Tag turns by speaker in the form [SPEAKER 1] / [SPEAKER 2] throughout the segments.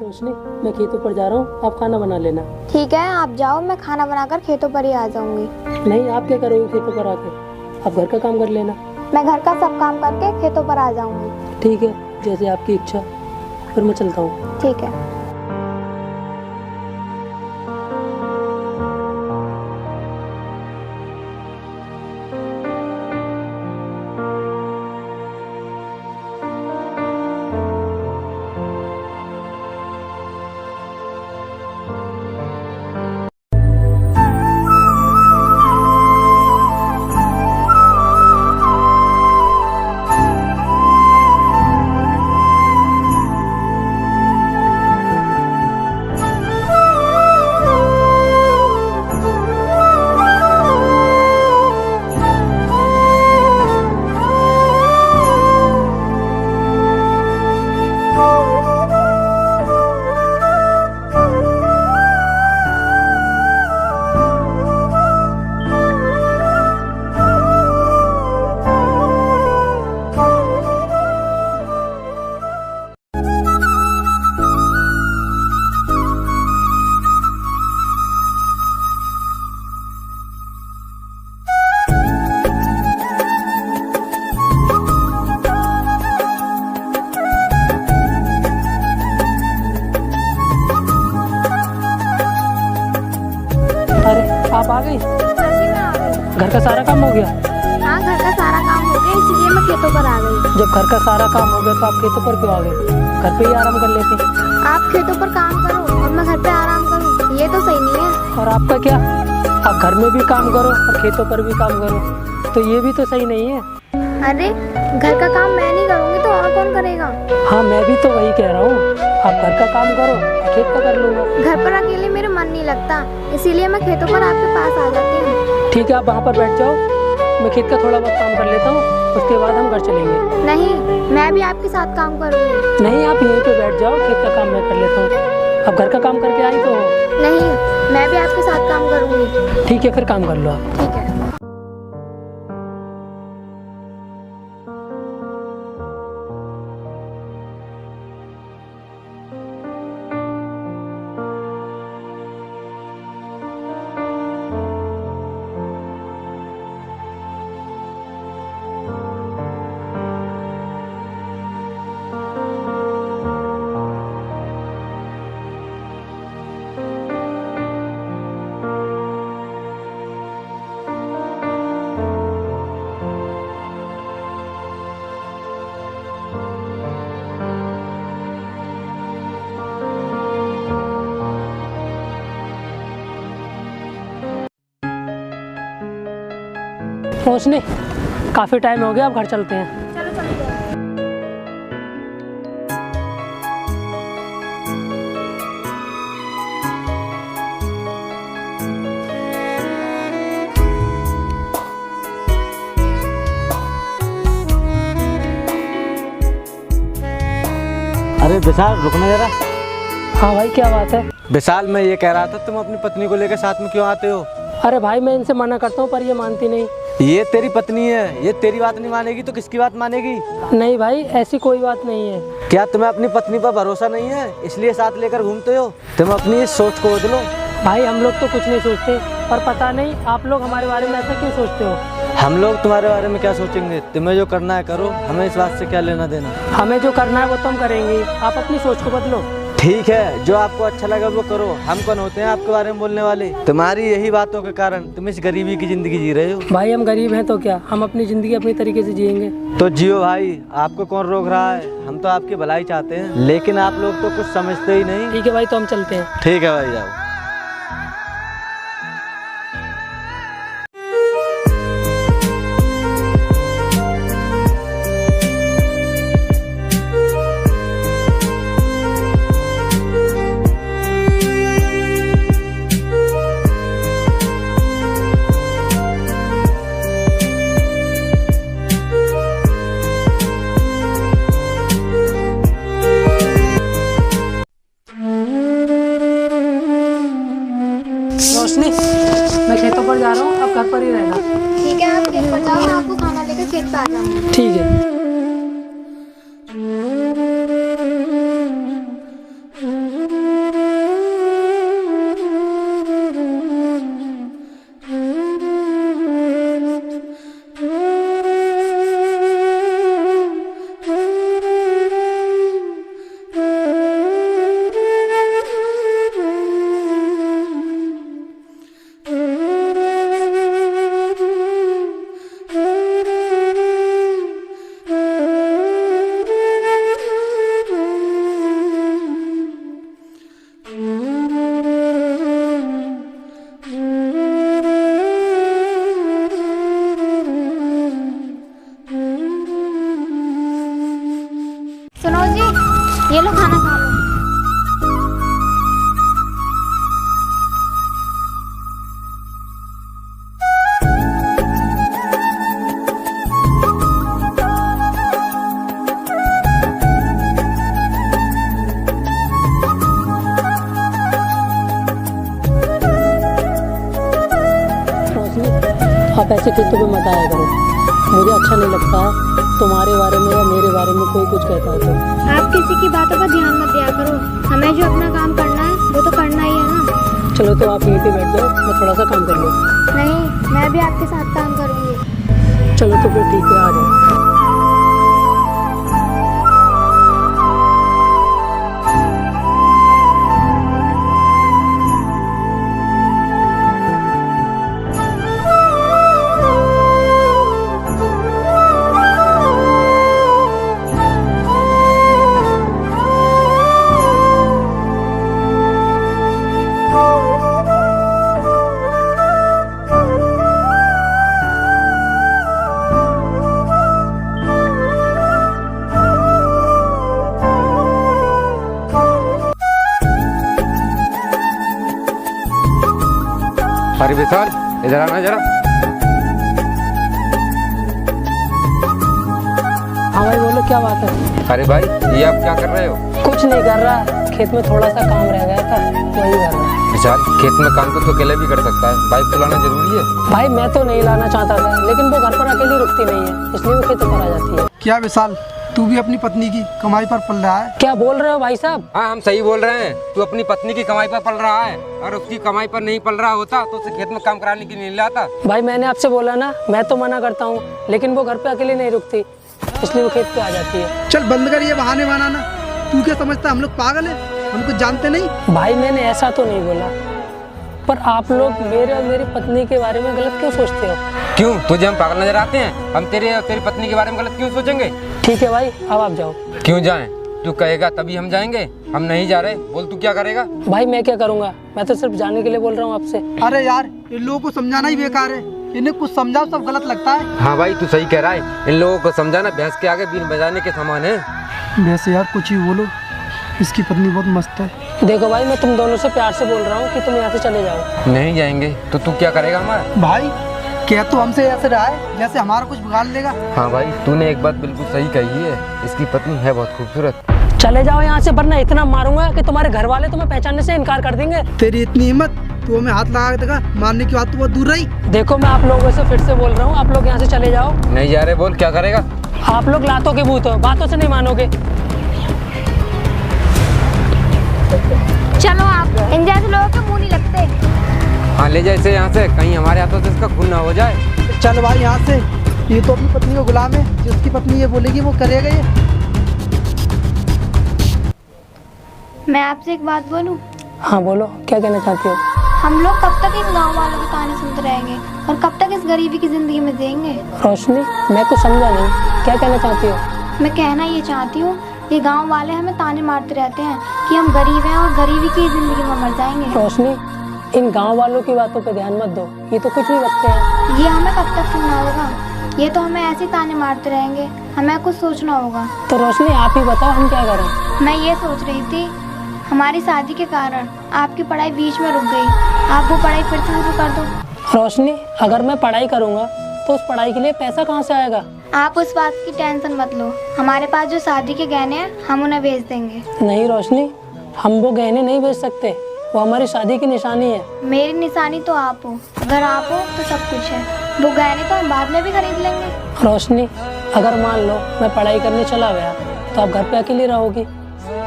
[SPEAKER 1] रोशनी, मैं खेतों पर जा रहा हूँ, आप खाना बना लेना।
[SPEAKER 2] ठीक है, आप जाओ, मैं खाना बनाकर खेतों पर ही आ जाऊंगी।
[SPEAKER 1] नहीं, आप क्या करोगे खेतों पर आके? आप घर का काम कर लेना।
[SPEAKER 2] मैं घर का सब काम करके खेतों पर आ जाऊंगी।
[SPEAKER 1] ठीक है, जैसे आपकी इच्छा। फिर मैं चलता हूँ।
[SPEAKER 2] ठीक है।
[SPEAKER 1] अरे, आप आ गई?
[SPEAKER 2] हाँ जी, मैं आ गई।
[SPEAKER 1] घर का सारा काम हो गया?
[SPEAKER 2] हाँ, घर का सारा काम हो गया, इसलिए मैं खेतों पर आ गई।
[SPEAKER 1] जब घर का सारा काम हो गया तो आप खेतों पर क्यों आ गए? घर पे ही आराम कर लेते।
[SPEAKER 2] आप खेतों पर काम करो और मैं घर पे आराम करूँ, ये तो सही नहीं है।
[SPEAKER 1] और आपका क्या? आप घर में भी काम करो और खेतों पर भी काम करो, तो ये भी तो सही नहीं है।
[SPEAKER 2] अरे, घर का काम मैं नहीं करूँगी तो और कौन करेगा?
[SPEAKER 1] हाँ, मैं भी तो वही कह रहा हूँ। आप घर का काम करो, खेत का कर लूँगा।
[SPEAKER 2] घर पर अकेले मेरा मन नहीं लगता, इसीलिए मैं खेतों पर आपके पास आ जाती हूँ।
[SPEAKER 1] ठीक है, आप वहाँ पर बैठ जाओ, मैं खेत का थोड़ा बहुत काम कर लेता हूँ, उसके बाद हम घर चलेंगे।
[SPEAKER 2] नहीं, मैं भी आपके साथ काम करूँगी।
[SPEAKER 1] नहीं, आप यहीं पे बैठ जाओ, खेत का काम मैं कर लेता हूँ। अब घर का काम करके आई तो।
[SPEAKER 2] नहीं, मैं भी आपके साथ काम करूँगी।
[SPEAKER 1] ठीक है, फिर काम कर लो आप।
[SPEAKER 2] ठीक है।
[SPEAKER 1] रोशनी, काफ़ी टाइम हो गया, अब घर चलते हैं।
[SPEAKER 2] चलो चलते हैं।
[SPEAKER 3] अरे विशाल, रुकना जरा।
[SPEAKER 1] हाँ भाई, क्या बात है?
[SPEAKER 3] विशाल, मैं ये कह रहा था, तुम अपनी पत्नी को लेकर साथ में क्यों आते हो?
[SPEAKER 1] अरे भाई, मैं इनसे मना करता हूँ पर ये मानती नहीं।
[SPEAKER 3] ये तेरी पत्नी है, ये तेरी बात नहीं मानेगी तो किसकी बात मानेगी?
[SPEAKER 1] नहीं भाई, ऐसी कोई बात नहीं है।
[SPEAKER 3] क्या तुम्हें अपनी पत्नी पर भरोसा नहीं है, इसलिए साथ लेकर घूमते हो? तुम अपनी इस सोच को बदलो।
[SPEAKER 1] भाई, हम लोग तो कुछ नहीं सोचते, पर पता नहीं आप लोग हमारे बारे में ऐसा क्यों सोचते हो।
[SPEAKER 3] हम लोग तुम्हारे बारे में क्या सोचेंगे? तुम्हें जो करना है करो, हमें इस बात से क्या लेना देना।
[SPEAKER 1] हमें जो करना है वो तो हम करेंगे, आप अपनी सोच को बदलो।
[SPEAKER 3] ठीक है, जो आपको अच्छा लगा वो करो। हम कौन होते हैं आपके बारे में बोलने वाले? तुम्हारी यही बातों के कारण तुम इस गरीबी की जिंदगी जी रहे हो।
[SPEAKER 1] भाई, हम गरीब हैं तो क्या, हम अपनी ज़िंदगी अपनी तरीके से जिएंगे।
[SPEAKER 3] तो जियो भाई, आपको कौन रोक रहा है? हम तो आपकी भलाई चाहते हैं, लेकिन आप लोग तो कुछ समझते ही नहीं।
[SPEAKER 1] ठीक है भाई, तो हम चलते हैं।
[SPEAKER 3] ठीक है भाई, जाओ।
[SPEAKER 1] रोशनी, मैं खेतों पर जा रहा हूँ, आप घर पर ही रहना।
[SPEAKER 2] ठीक है, आप खेत पर जाओ, मैं आपको खाना लेकर खेत पे आ जाऊंगी।
[SPEAKER 1] ठीक है।
[SPEAKER 2] ये लो खाना खा लो।
[SPEAKER 1] रोशनी, आप ऐसे खेतों पे मत आया करो, मुझे अच्छा नहीं लगता है तुम्हारे बारे में या मेरे बारे में कोई कुछ कहता है तो।
[SPEAKER 2] आप किसी की बातों का ध्यान मत दिया करो, हमें जो अपना काम करना है वो तो करना ही है ना।
[SPEAKER 1] चलो तो आप यहीं पे बैठ जाओ, मैं थोड़ा सा काम कर लूँ।
[SPEAKER 2] नहीं, मैं भी आपके साथ काम करूँगी।
[SPEAKER 1] चलो तो फिर ठीक है, आ जाओ।
[SPEAKER 4] अरे विशाल, इधर आना जरा।
[SPEAKER 1] हाँ भाई बोलो, क्या बात है?
[SPEAKER 4] अरे भाई, ये आप क्या कर रहे हो?
[SPEAKER 1] कुछ नहीं कर रहा, खेत में थोड़ा सा काम रह गया था, वही कर रहा।
[SPEAKER 4] विशाल, खेत में काम तो अकेले भी कर सकता है, बाइक तो लाना जरूरी है।
[SPEAKER 1] भाई मैं तो नहीं लाना चाहता था, लेकिन वो घर पर अकेली रुकती नहीं है, इसलिए वो खेतों पर आ जाती है।
[SPEAKER 5] क्या विशाल, तू भी अपनी पत्नी की कमाई पर पल रहा है?
[SPEAKER 1] क्या बोल रहे हो भाई साहब?
[SPEAKER 4] हाँ, हम सही बोल रहे हैं। तू अपनी पत्नी की कमाई पर पल रहा है, और उसकी कमाई पर नहीं पल रहा होता तो उसे खेत में काम कराने के लिए नहीं लाता।
[SPEAKER 1] भाई मैंने आपसे बोला ना, मैं तो मना करता हूँ, लेकिन वो घर पे अकेली नहीं रुकती, इसलिए वो खेत पे आ जाती है।
[SPEAKER 5] चल बंद कर ये बहाने बनाना। तू क्या समझता है हम लोग पागल है? हम कुछ जानते नहीं?
[SPEAKER 1] भाई मैंने ऐसा तो नहीं बोला, पर आप लोग मेरे और मेरी पत्नी के बारे में गलत क्यों सोचते हो?
[SPEAKER 4] क्यों, तुझे हम पागल नजर आते हैं? हम तेरे और तेरी पत्नी के बारे में गलत क्यों सोचेंगे?
[SPEAKER 1] ठीक है भाई, अब आप जाओ।
[SPEAKER 4] क्यों जाएं? तू कहेगा तभी हम जाएंगे, हम नहीं जा रहे। बोल तू क्या करेगा?
[SPEAKER 1] भाई मैं क्या करूँगा, मैं तो सिर्फ जाने के लिए बोल रहा हूँ आपसे।
[SPEAKER 5] अरे यार, इन लोगों को समझाना ही बेकार है, इन्हें कुछ समझाओ सब गलत लगता है।
[SPEAKER 4] हाँ भाई, तू सही कह रहा है। इन लोगों को समझाना भैंस के आगे बीन बजाने के समान है।
[SPEAKER 5] वैसे यार कुछ ही बोलो, इसकी पत्नी बहुत मस्त है।
[SPEAKER 1] देखो भाई, मैं तुम दोनों से प्यार से बोल रहा हूँ कि तुम यहाँ से चले जाओ।
[SPEAKER 4] नहीं जाएंगे तो तू क्या करेगा हमारा?
[SPEAKER 5] भाई क्या तो हमसे ऐसे रहा है जैसे हमारा कुछ बिगाड़ लेगा।
[SPEAKER 4] हाँ भाई, तूने एक बात बिल्कुल सही कही है, इसकी पत्नी है बहुत खूबसूरत।
[SPEAKER 1] चले जाओ यहाँ से, वरना इतना मारूंगा कि तुम्हारे घर वाले तुम्हें पहचानने से इनकार कर देंगे।
[SPEAKER 5] तेरी इतनी हिम्मत, तू हमें हाथ लगा देगा? मारने की बात तो बहुत दूर रही।
[SPEAKER 1] देखो मैं आप लोगों से फिर से बोल रहा हूँ, आप लोग यहाँ से चले जाओ।
[SPEAKER 4] नहीं जा रहे, बोल क्या करेगा?
[SPEAKER 1] आप लोग लातों के भूत हो, बातों से नहीं मानोगे।
[SPEAKER 2] चलो, आप इन जैसे लोगों के मुंह नहीं लगते।
[SPEAKER 4] हाँ, ले जा इसे यहाँ से, कहीं हमारे हाथों से इसका खून ना हो जाए।
[SPEAKER 5] चल भाई यहाँ से, ये तो अपनी पत्नी को गुलाम है, जिसकी पत्नी ये बोलेगी वो करेगा ये।
[SPEAKER 2] मैं आपसे एक बात बोलूं?
[SPEAKER 1] हाँ बोलो, क्या कहना चाहती हो?
[SPEAKER 2] हम लोग कब तक इन गांव वालों की कहानी सुनते रहेंगे और कब तक इस गरीबी की जिंदगी में जिएंगे?
[SPEAKER 1] रोशनी, मैं कुछ समझा नहीं, क्या कहना चाहती हो?
[SPEAKER 2] मैं कहना ये चाहती हूँ, ये गांव वाले हमें ताने मारते रहते हैं कि हम गरीब हैं और गरीबी की जिंदगी में मर जाएंगे।
[SPEAKER 1] रोशनी, इन गांव वालों की बातों पे ध्यान मत दो, ये तो कुछ भी बकते हैं।
[SPEAKER 2] ये हमें कब तक सुनना होगा? ये तो हमें ऐसे ही ताने मारते रहेंगे, हमें कुछ सोचना होगा।
[SPEAKER 1] तो रोशनी आप ही बताओ, हम क्या करें?
[SPEAKER 2] मैं ये सोच रही थी, हमारी शादी के कारण आपकी पढ़ाई बीच में रुक गई, आप वो पढ़ाई फिर से शुरू कर दो।
[SPEAKER 1] रोशनी, अगर मैं पढ़ाई करूँगा तो उस पढ़ाई के लिए पैसा कहाँ से आएगा?
[SPEAKER 2] आप उस बात की टेंशन मत लो, हमारे पास जो शादी के गहने हैं हम उन्हें भेज देंगे।
[SPEAKER 1] नहीं रोशनी, हम वो गहने नहीं बेच सकते, वो हमारी शादी की निशानी है।
[SPEAKER 2] मेरी निशानी तो आप हो, अगर आप हो तो सब कुछ है, वो गहने तो हम बाद में भी खरीद लेंगे।
[SPEAKER 1] रोशनी, अगर मान लो मैं पढ़ाई करने चला गया तो आप घर पे अकेली रहोगी।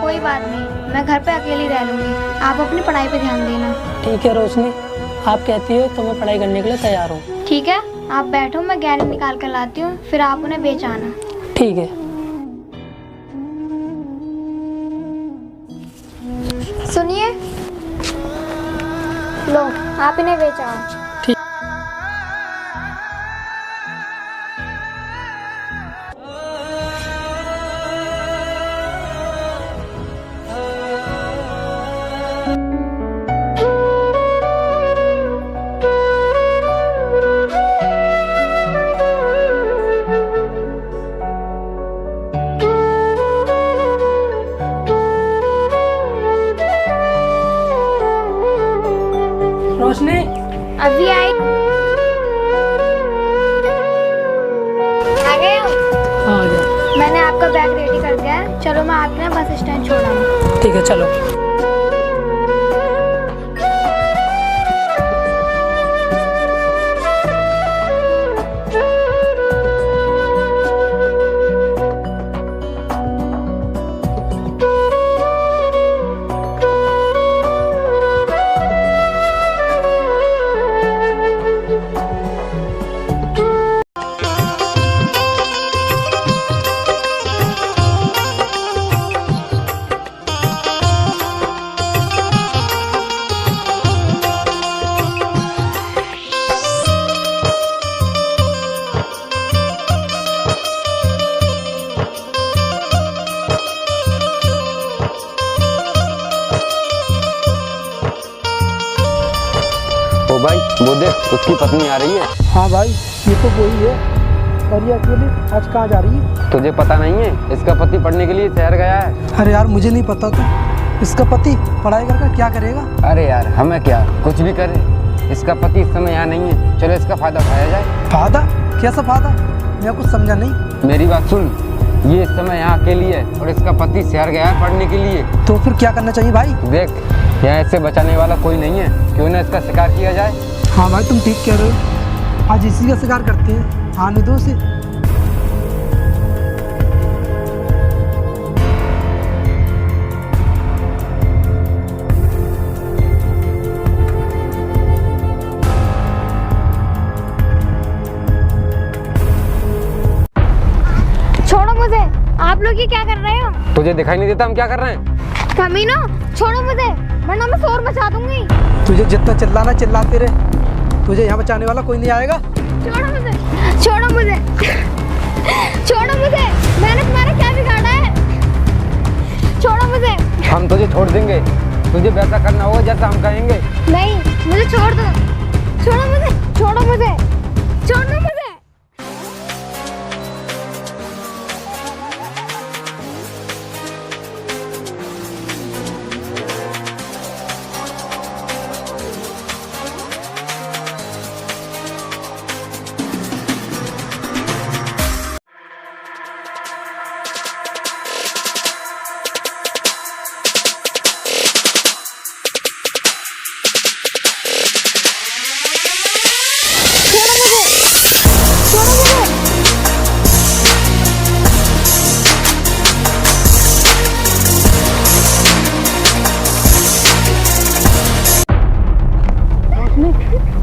[SPEAKER 2] कोई बात नहीं, मैं घर पे अकेली रह लूंगी, आप अपनी पढ़ाई पे ध्यान देना।
[SPEAKER 1] ठीक है रोशनी, आप कहती हो तो मैं पढ़ाई करने के लिए तैयार हूँ।
[SPEAKER 2] ठीक है, आप बैठो, मैं गहने निकाल कर लाती हूँ, फिर आप उन्हें बेच आना।
[SPEAKER 1] ठीक है।
[SPEAKER 2] सुनिए, लो आप इन्हें बेच आओ। अभी आई। आ गए हो?
[SPEAKER 1] हाँ आ गया।
[SPEAKER 2] मैंने आपका बैग रेडी कर दिया है, चलो मैं आपके ना बस स्टैंड छोड़ आऊँ।
[SPEAKER 1] ठीक है चलो।
[SPEAKER 4] ओ भाई वो देख, उसकी पत्नी आ रही है।
[SPEAKER 5] हाँ भाई, ये तो वही है। और ये अकेले आज कहाँ जा रही है?
[SPEAKER 4] तुझे पता नहीं है, इसका पति पढ़ने के लिए शहर गया है।
[SPEAKER 5] अरे यार, मुझे नहीं पता था। इसका पति पढ़ाई कर क्या करेगा?
[SPEAKER 4] अरे यार हमें क्या, कुछ भी करे, इसका पति इस समय यहाँ नहीं है। चलो इसका फायदा उठाया जाए।
[SPEAKER 5] फायदा? कैसा फायदा? मैं कुछ समझा नहीं।
[SPEAKER 4] मेरी बात सुन, ये इस समय यहाँ अकेली है और इसका पति शहर गया है पढ़ने के लिए।
[SPEAKER 5] तो फिर क्या करना चाहिए भाई?
[SPEAKER 4] देख, यहाँ इससे बचाने वाला कोई नहीं है, क्यों ना इसका शिकार किया जाए।
[SPEAKER 5] हाँ भाई, तुम ठीक कह रहे हो। आज इसी का शिकार करते हैं। आने दो उसे।
[SPEAKER 2] छोड़ो मुझे, आप लोग ये क्या कर रहे हो?
[SPEAKER 4] तुझे दिखाई नहीं देता हम क्या कर रहे हैं?
[SPEAKER 2] कमीनो, छोड़ो मुझे, वरना मैं शोर मचा दूंगी।
[SPEAKER 5] तुझे जितना चिल्लाना चिल्लाते रहे, तुझे यहाँ बचाने वाला कोई नहीं आएगा।
[SPEAKER 2] छोड़ो मुझे, छोड़ो मुझे, छोड़ो मुझे, मैंने तुम्हारा क्या बिगाड़ा है? छोड़ो मुझे।
[SPEAKER 4] हम तुझे छोड़ देंगे, तुझे वैसा करना होगा जैसा हम कहेंगे।
[SPEAKER 2] नहीं, मुझे छोड़ दो। छोड़ो मुझे, छोड़ो मुझे, छोड़ दो मुझे।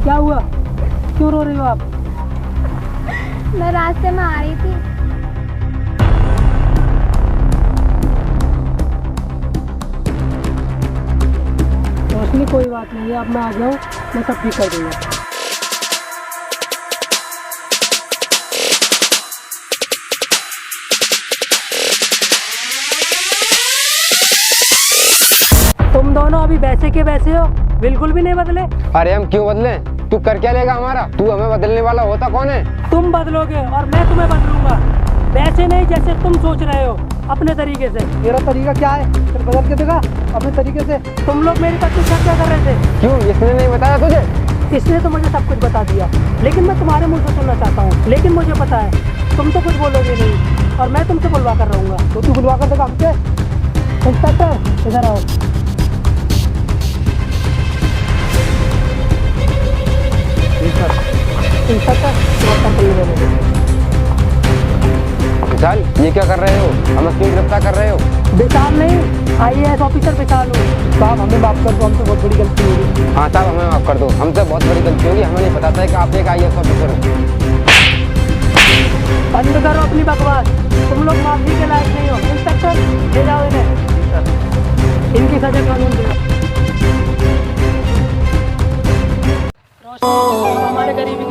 [SPEAKER 1] क्या हुआ? क्यों रो रही हो आप?
[SPEAKER 2] मैं रास्ते में आ रही थी।
[SPEAKER 1] रोशनी कोई बात नहीं है, अब मैं आ जाऊँ, मैं सब ठीक कर दूँगा। तुम दोनों अभी वैसे के वैसे हो, बिल्कुल भी नहीं बदले।
[SPEAKER 4] अरे हम क्यों बदले? तू कर क्या लेगा हमारा? तू हमें बदलने वाला होता कौन है?
[SPEAKER 1] तुम बदलोगे और मैं तुम्हें बदलूंगा, वैसे नहीं जैसे तुम सोच रहे हो, अपने तरीके से।
[SPEAKER 5] मेरा तरीका क्या है? फिर बदल के देगा अपने तरीके से।
[SPEAKER 1] तुम लोग मेरी पत्नी से क्या कर रहे थे?
[SPEAKER 4] क्यों, इसने नहीं बताया तुझे?
[SPEAKER 1] इसने तो मुझे सब कुछ बता दिया, लेकिन मैं तुम्हारे मुंह से सुनना चाहता हूँ। लेकिन मुझे पता है तुम तो कुछ बोलोगे नहीं, और मैं तुमसे बुलवा कर रहूँगा।
[SPEAKER 5] तो तू बुलवा कर देगा हमसे?
[SPEAKER 1] इंस्पेक्टर इधर आओ। इंस्पेक्टर
[SPEAKER 4] विशाल, ये क्या कर रहे हो? हमें क्यों गिरफ्तार कर रहे हो?
[SPEAKER 1] विशाल नहीं, IAS ऑफिसर विशाल हो।
[SPEAKER 5] साहब हमें माफ कर दो, हमसे बहुत बड़ी गलती हो गई।
[SPEAKER 4] हाँ साहब, हमें माफ कर दो, हमसे बहुत बड़ी गलती होगी। हमें नहीं पता था कि आप एक IAS ऑफिसर हो।
[SPEAKER 1] बंद करो अपनी बकवास, तुम लोग माफी के लायक नहीं हो। इंस्पेक्टर ले जाओ इन्हें, इनकी सजा कानून दो। हमारे गरीबी